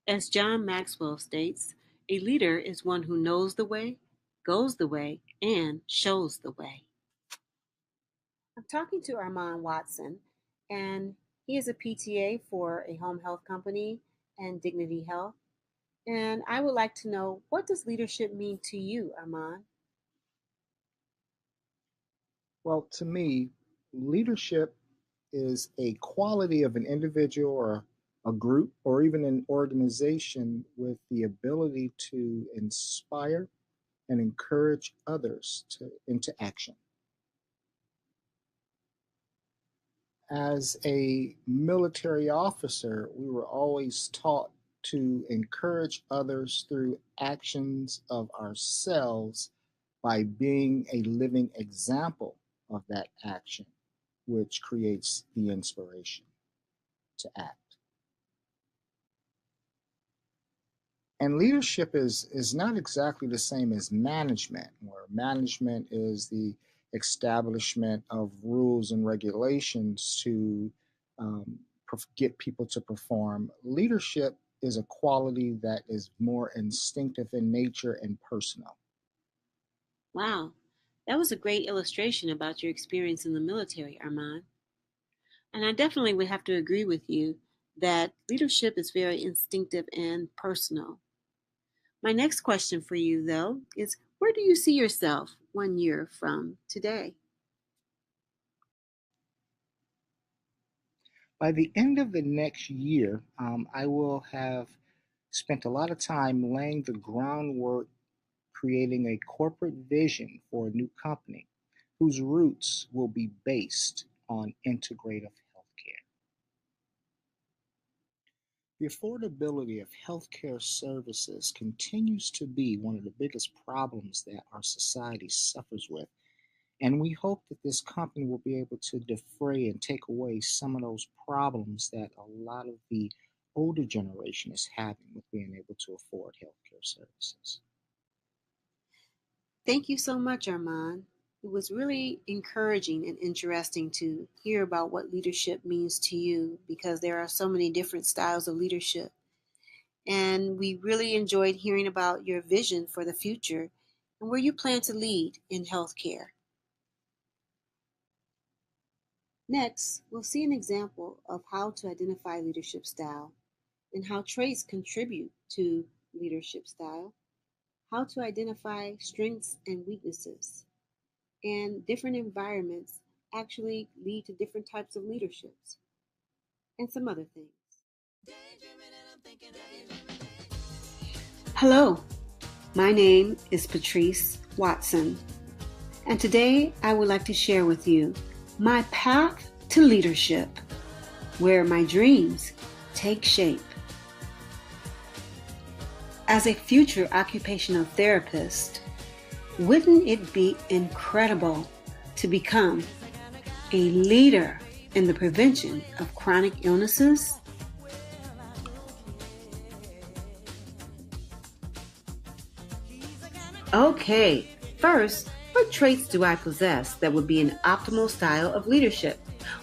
As John Maxwell states, a leader is one who knows the way, goes the way, and shows the way. I'm talking to Armand Watson, and he is a PTA for a home health company and Dignity Health. And I would like to know, what does leadership mean to you, Armand? Well, to me, leadership is a quality of an individual or a group or even an organization with the ability to inspire and encourage others into action. As a military officer, we were always taught to encourage others through actions of ourselves by being a living example of that action, which creates the inspiration to act. And leadership is not exactly the same as management, where management is the establishment of rules and regulations to um, get people to perform. Leadership is a quality that is more instinctive in nature and personal. Wow, that was a great illustration about your experience in the military, Armand. And I definitely would have to agree with you that leadership is very instinctive and personal. My next question for you, though, is where do you see yourself 1 year from today? By the end of the next year, I will have spent a lot of time laying the groundwork creating a corporate vision for a new company whose roots will be based on integrative healthcare. The affordability of healthcare services continues to be one of the biggest problems that our society suffers with. And we hope that this company will be able to defray and take away some of those problems that a lot of the older generation is having with being able to afford healthcare services. Thank you so much, Armand. It was really encouraging and interesting to hear about what leadership means to you because there are so many different styles of leadership. And we really enjoyed hearing about your vision for the future and where you plan to lead in healthcare. Next, we'll see an example of how to identify leadership style and how traits contribute to leadership style, how to identify strengths and weaknesses, and different environments actually lead to different types of leaderships, and some other things. Hello, my name is Patrice Watson, and today I would like to share with you my path to leadership, where my dreams take shape. As a future occupational therapist, wouldn't it be incredible to become a leader in the prevention of chronic illnesses? Okay, first, what traits do I possess that would be an optimal style of leadership?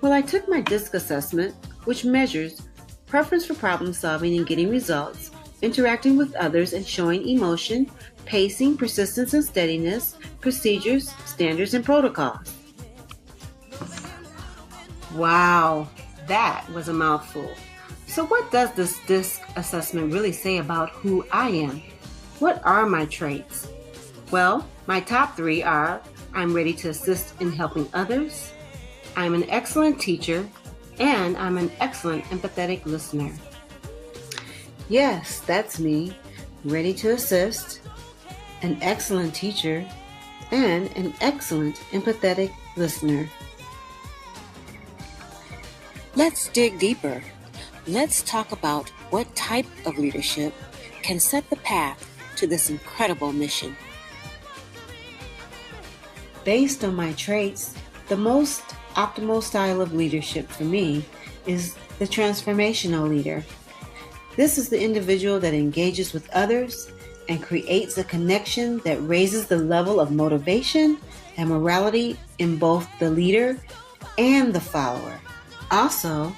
Well, I took my DISC assessment, which measures preference for problem solving and getting results, interacting with others and showing emotion, pacing, persistence and steadiness, procedures, standards, and protocols. Wow, that was a mouthful. So what does this DISC assessment really say about who I am? What are my traits? Well, my top three are: I'm ready to assist in helping others, I'm an excellent teacher, and I'm an excellent empathetic listener. Yes, that's me, ready to assist, an excellent teacher, and an excellent empathetic listener. Let's dig deeper. Let's talk about what type of leadership can set the path to this incredible mission. Based on my traits, the most optimal style of leadership for me is the transformational leader. This is the individual that engages with others and creates a connection that raises the level of motivation and morality in both the leader and the follower. Also,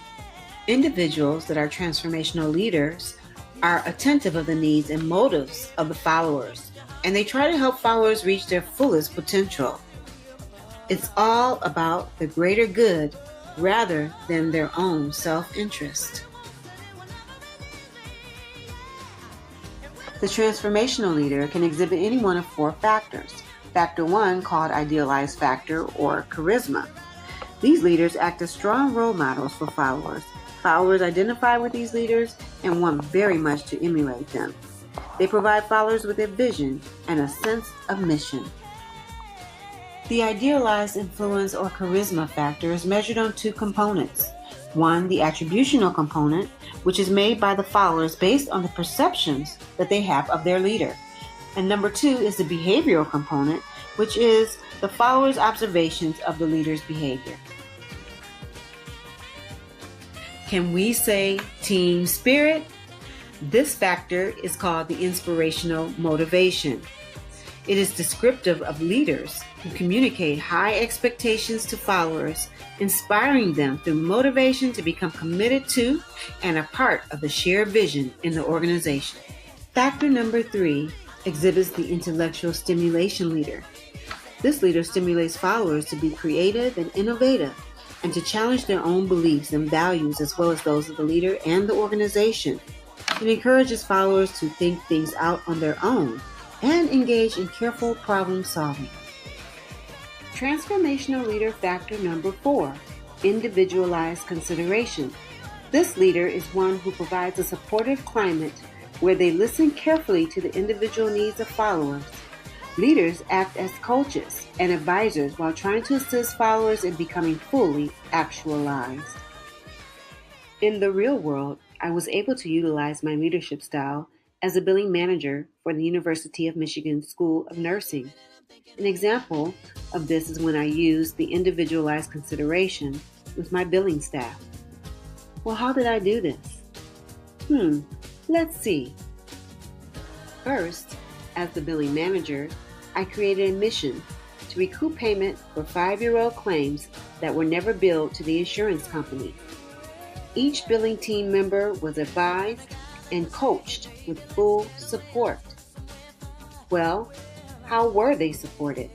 individuals that are transformational leaders are attentive of the needs and motives of the followers, and they try to help followers reach their fullest potential. It's all about the greater good rather than their own self-interest. The transformational leader can exhibit any one of 4 factors. Factor 1, called idealized factor or charisma. These leaders act as strong role models for followers. Followers identify with these leaders and want very much to emulate them. They provide followers with a vision and a sense of mission. The idealized influence or charisma factor is measured on 2 components. 1, the attributional component, which is made by the followers based on the perceptions that they have of their leader. And number 2 is the behavioral component, which is the followers' observations of the leader's behavior. Can we say team spirit? This factor is called the inspirational motivation. It is descriptive of leaders who communicate high expectations to followers, inspiring them through motivation to become committed to and a part of the shared vision in the organization. Factor number 3 exhibits the intellectual stimulation leader. This leader stimulates followers to be creative and innovative and to challenge their own beliefs and values as well as those of the leader and the organization. It encourages followers to think things out on their own and engage in careful problem solving. Transformational leader factor number 4, individualized consideration. This leader is one who provides a supportive climate where they listen carefully to the individual needs of followers. Leaders act as coaches and advisors while trying to assist followers in becoming fully actualized. In the real world, I was able to utilize my leadership style as a billing manager for the University of Michigan School of Nursing. An example of this is when I used the individualized consideration with my billing staff. Well, how did I do this? Let's see. First, as the billing manager, I created a mission to recoup payment for 5-year-old claims that were never billed to the insurance company. Each billing team member was advised and coached with full support. Well, how were they supported?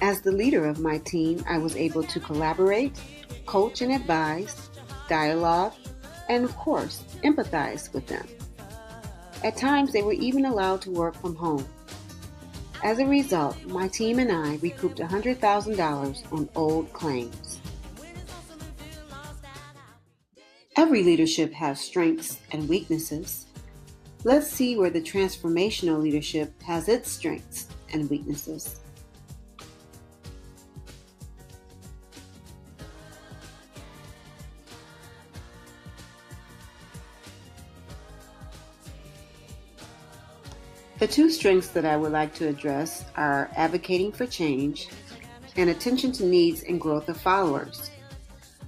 As the leader of my team, I was able to collaborate, coach and advise, dialogue, and of course, empathize with them. At times, they were even allowed to work from home. As a result, my team and I recouped $100,000 on old claims. Every leadership has strengths and weaknesses. Let's see where the transformational leadership has its strengths and weaknesses. The 2 strengths that I would like to address are advocating for change and attention to needs and growth of followers.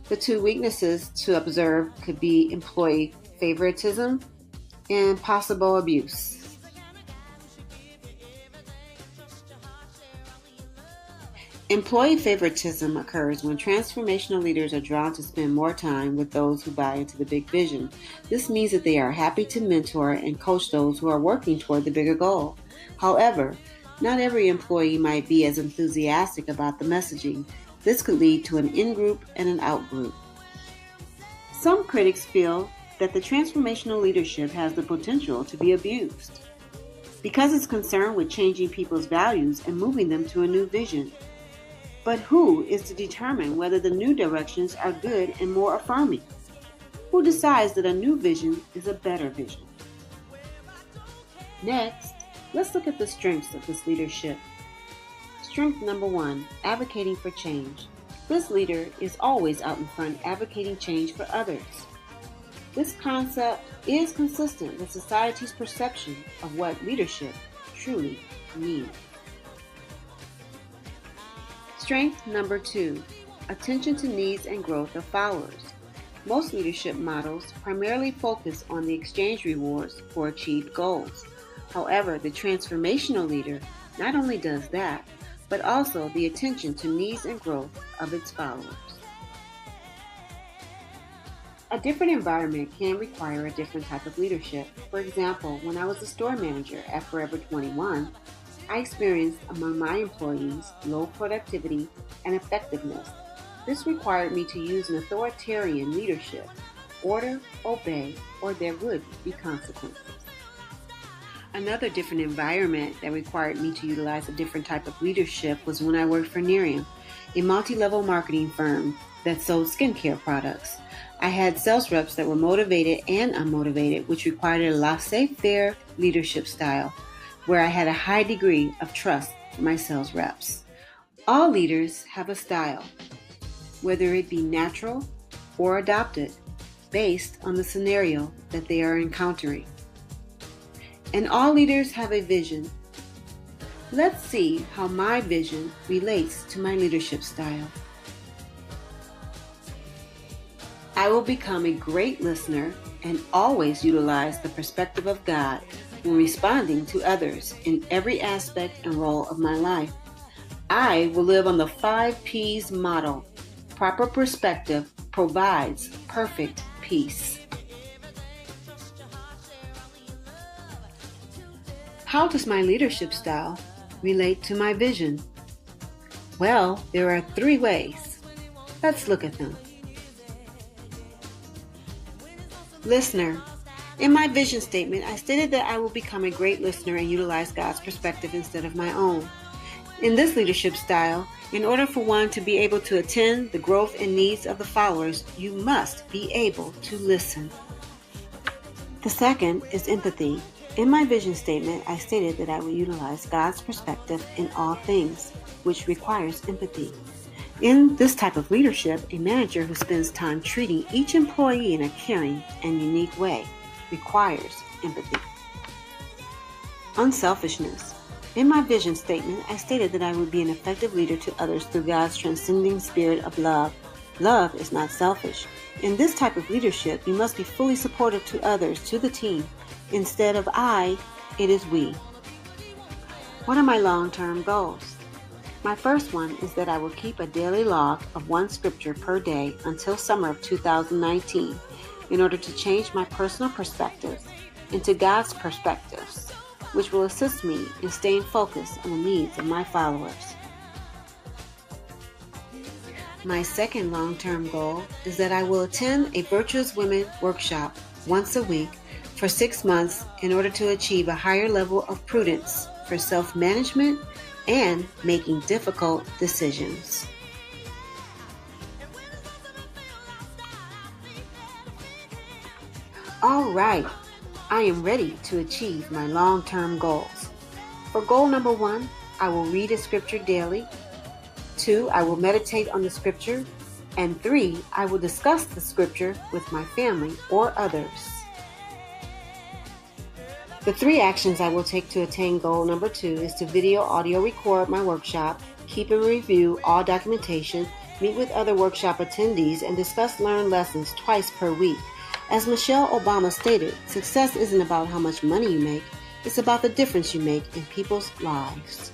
The 2 weaknesses to observe could be employee favoritism and possible abuse. Employee favoritism occurs when transformational leaders are drawn to spend more time with those who buy into the big vision. This means that they are happy to mentor and coach those who are working toward the bigger goal. However, not every employee might be as enthusiastic about the messaging. This could lead to an in-group and an out-group. Some critics feel that the transformational leadership has the potential to be abused because it's concerned with changing people's values and moving them to a new vision. But who is to determine whether the new directions are good and more affirming? Who decides that a new vision is a better vision? Next, let's look at the strengths of this leadership. Strength number 1, advocating for change. This leader is always out in front advocating change for others. This concept is consistent with society's perception of what leadership truly means. Strength number 2, attention to needs and growth of followers. Most leadership models primarily focus on the exchange rewards for achieved goals. However, the transformational leader not only does that, but also the attention to needs and growth of its followers. A different environment can require a different type of leadership. For example, when I was a store manager at Forever 21, I experienced among my employees low productivity and effectiveness. This required me to use an authoritarian leadership: order, obey, or there would be consequences. Another different environment that required me to utilize a different type of leadership was when I worked for Nerium, a multi-level marketing firm that sold skincare products. I had sales reps that were motivated and unmotivated, which required a laissez-faire leadership style, where I had a high degree of trust for my sales reps. All leaders have a style, whether it be natural or adopted, based on the scenario that they are encountering. And all leaders have a vision. Let's see how my vision relates to my leadership style. I will become a great listener and always utilize the perspective of God when responding to others in every aspect and role of my life. I will live on the 5 P's model. Proper perspective provides perfect peace. How does my leadership style relate to my vision? Well, there are 3 ways. Let's look at them. Listener. In my vision statement, I stated that I will become a great listener and utilize God's perspective instead of my own. In this leadership style, in order for one to be able to attend the growth and needs of the followers, you must be able to listen. The second is empathy. In my vision statement, I stated that I will utilize God's perspective in all things, which requires empathy. In this type of leadership, a manager who spends time treating each employee in a caring and unique way requires empathy. Unselfishness. In my vision statement, I stated that I would be an effective leader to others through God's transcending spirit of love. Love is not selfish. In this type of leadership, you must be fully supportive to others, to the team. Instead of I, it is we. What are my long-term goals? My first one is that I will keep a daily log of 1 scripture per day until summer of 2019 in order to change my personal perspectives into God's perspectives, which will assist me in staying focused on the needs of my followers. My second long-term goal is that I will attend a Virtuous Women workshop once a week for 6 months in order to achieve a higher level of prudence for self-management and making difficult decisions. All right, I am ready to achieve my long-term goals. For goal number 1, I will read a scripture daily. 2, I will meditate on the scripture. And 3, I will discuss the scripture with my family or others. The 3 actions I will take to attain goal number 2 is to audio record my workshop, keep and review all documentation, meet with other workshop attendees, and discuss learned lessons twice per week. As Michelle Obama stated, success isn't about how much money you make, it's about the difference you make in people's lives.